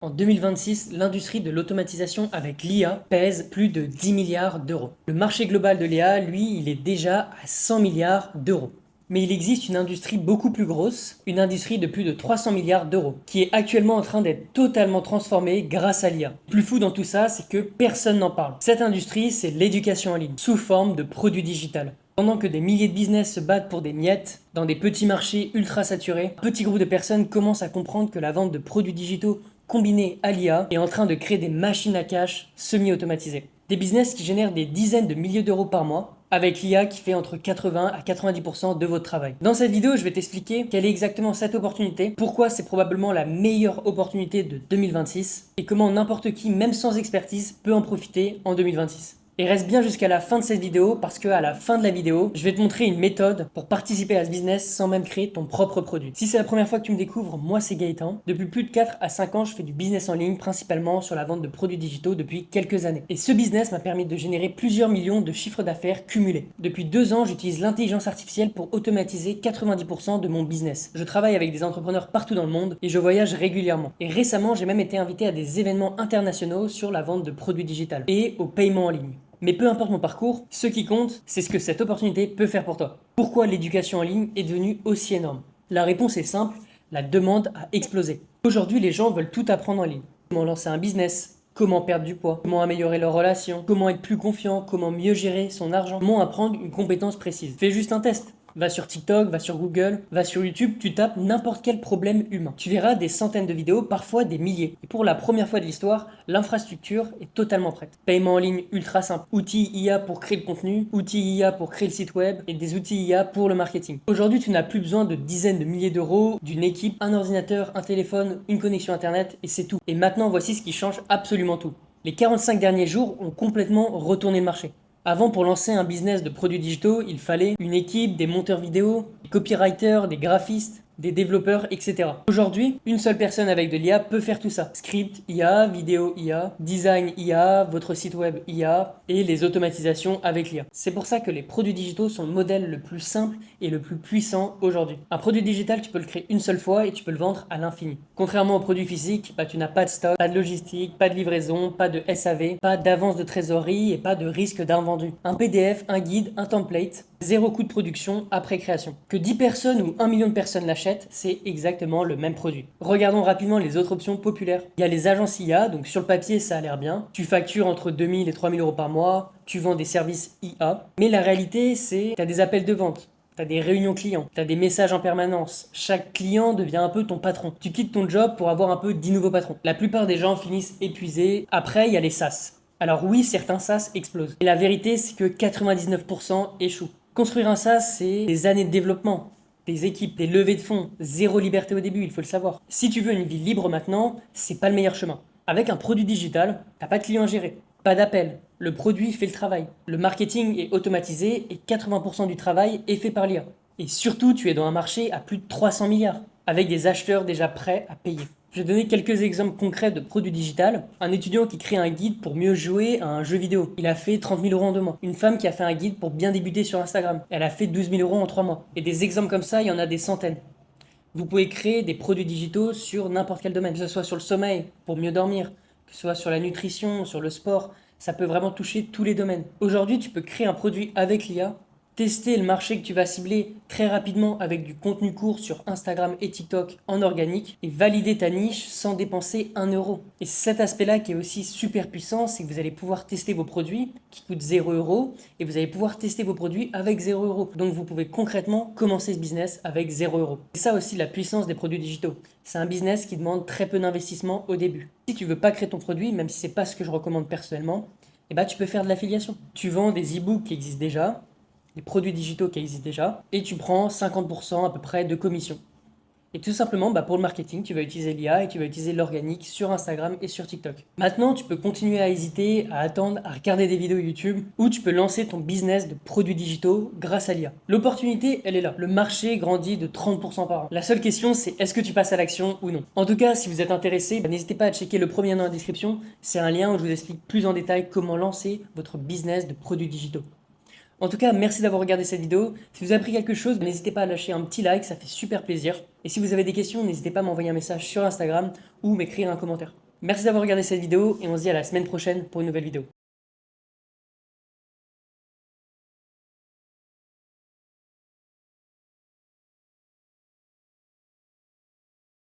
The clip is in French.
En 2026, l'industrie de l'automatisation avec l'IA pèse plus de 10 milliards d'euros. Le marché global de l'IA, lui, il est déjà à 100 milliards d'euros. Mais il existe une industrie beaucoup plus grosse, une industrie de plus de 300 milliards d'euros, qui est actuellement en train d'être totalement transformée grâce à l'IA. Le plus fou dans tout ça, c'est que personne n'en parle. Cette industrie, c'est l'éducation en ligne, sous forme de produits digital. Pendant que des milliers de business se battent pour des miettes, dans des petits marchés ultra saturés, un petit groupe de personnes commence à comprendre que la vente de produits digitaux combinés à l'IA est en train de créer des machines à cash semi-automatisées. Des business qui génèrent des dizaines de milliers d'euros par mois, avec l'IA qui fait entre 80 à 90% de votre travail. Dans cette vidéo, je vais t'expliquer quelle est exactement cette opportunité, pourquoi c'est probablement la meilleure opportunité de 2026, et comment n'importe qui, même sans expertise, peut en profiter en 2026. Et reste bien jusqu'à la fin de cette vidéo parce qu'à la fin de la vidéo, je vais te montrer une méthode pour participer à ce business sans même créer ton propre produit. Si c'est la première fois que tu me découvres, moi c'est Gaëtan. Depuis plus de 4 à 5 ans, je fais du business en ligne, principalement sur la vente de produits digitaux depuis quelques années. Et ce business m'a permis de générer plusieurs millions de chiffres d'affaires cumulés. Depuis 2 ans, j'utilise l'intelligence artificielle pour automatiser 90% de mon business. Je travaille avec des entrepreneurs partout dans le monde et je voyage régulièrement. Et récemment, j'ai même été invité à des événements internationaux sur la vente de produits digitaux et au paiement en ligne. Mais peu importe mon parcours, ce qui compte, c'est ce que cette opportunité peut faire pour toi. Pourquoi l'éducation en ligne est devenue aussi énorme? La réponse est simple, la demande a explosé. Aujourd'hui, les gens veulent tout apprendre en ligne. Comment lancer un business, comment perdre du poids, comment améliorer leurs relations, comment être plus confiant, comment mieux gérer son argent, comment apprendre une compétence précise. Fais juste un test. Va sur TikTok, va sur Google, va sur YouTube, tu tapes n'importe quel problème humain. Tu verras des centaines de vidéos, parfois des milliers. Et pour la première fois de l'histoire, l'infrastructure est totalement prête. Paiement en ligne ultra simple, outils IA pour créer le contenu, outils IA pour créer le site web et des outils IA pour le marketing. Aujourd'hui, tu n'as plus besoin de dizaines de milliers d'euros, d'une équipe, un ordinateur, un téléphone, une connexion internet et c'est tout. Et maintenant, voici ce qui change absolument tout. Les 45 derniers jours ont complètement retourné le marché. Avant, pour lancer un business de produits digitaux, il fallait une équipe, des monteurs vidéo, des copywriters, des graphistes, des développeurs, etc. Aujourd'hui, une seule personne avec de l'IA peut faire tout ça. Script IA, vidéo IA, design IA, votre site web IA et les automatisations avec l'IA. C'est pour ça que les produits digitaux sont le modèle le plus simple et le plus puissant aujourd'hui. Un produit digital, tu peux le créer une seule fois et tu peux le vendre à l'infini. Contrairement aux produits physiques, tu n'as pas de stock, pas de logistique, pas de livraison, pas de SAV, pas d'avance de trésorerie et pas de risque d'invendu. Un PDF, un guide, un template, zéro coût de production après création. Que 10 personnes ou 1 million de personnes l'achètent, c'est exactement le même produit. Regardons rapidement les autres options populaires. Il y a les agences IA, donc sur le papier ça a l'air bien. Tu factures entre 2000 et 3000 euros par mois, tu vends des services IA. Mais la réalité c'est, tu as des appels de vente. T'as des réunions clients, t'as des messages en permanence. Chaque client devient un peu ton patron. Tu quittes ton job pour avoir un peu 10 nouveaux patrons. La plupart des gens finissent épuisés. Après, il y a les SaaS. Alors oui, certains SaaS explosent. Et la vérité, c'est que 99% échouent. Construire un SaaS, c'est des années de développement, des équipes, des levées de fonds, zéro liberté au début, il faut le savoir. Si tu veux une vie libre maintenant, c'est pas le meilleur chemin. Avec un produit digital, t'as pas de clients à gérer, pas d'appel. Le produit fait le travail. Le marketing est automatisé et 80% du travail est fait par l'IA. Et surtout, tu es dans un marché à plus de 300 milliards, avec des acheteurs déjà prêts à payer. Je vais donner quelques exemples concrets de produits digital. Un étudiant qui crée un guide pour mieux jouer à un jeu vidéo. Il a fait 30 000 euros en 2 mois. Une femme qui a fait un guide pour bien débuter sur Instagram. Elle a fait 12 000 euros en 3 mois. Et des exemples comme ça, il y en a des centaines. Vous pouvez créer des produits digitaux sur n'importe quel domaine, que ce soit sur le sommeil, pour mieux dormir, que ce soit sur la nutrition, sur le sport. Ça peut vraiment toucher tous les domaines. Aujourd'hui, tu peux créer un produit avec l'IA, tester le marché que tu vas cibler très rapidement avec du contenu court sur Instagram et TikTok en organique et valider ta niche sans dépenser 1 euro. Et c'est cet aspect-là qui est aussi super puissant, c'est que vous allez pouvoir tester vos produits qui coûtent 0 € et vous allez pouvoir tester vos produits avec 0 €. Donc vous pouvez concrètement commencer ce business avec 0 €. C'est ça aussi la puissance des produits digitaux. C'est un business qui demande très peu d'investissement au début. Si tu veux pas créer ton produit, même si c'est pas ce que je recommande personnellement, tu peux faire de l'affiliation. Tu vends des e-books qui existent déjà, des produits digitaux qui existent déjà, et tu prends 50% à peu près de commission. Et tout simplement, pour le marketing, tu vas utiliser l'IA et tu vas utiliser l'organique sur Instagram et sur TikTok. Maintenant, tu peux continuer à hésiter, à attendre, à regarder des vidéos YouTube, ou tu peux lancer ton business de produits digitaux grâce à l'IA. L'opportunité, elle est là. Le marché grandit de 30% par an. La seule question, c'est est-ce que tu passes à l'action ou non. En tout cas, si vous êtes intéressé, n'hésitez pas à checker le premier lien dans la description. C'est un lien où je vous explique plus en détail comment lancer votre business de produits digitaux. En tout cas, merci d'avoir regardé cette vidéo. Si vous avez appris quelque chose, n'hésitez pas à lâcher un petit like, ça fait super plaisir. Et si vous avez des questions, n'hésitez pas à m'envoyer un message sur Instagram ou m'écrire un commentaire. Merci d'avoir regardé cette vidéo et on se dit à la semaine prochaine pour une nouvelle vidéo.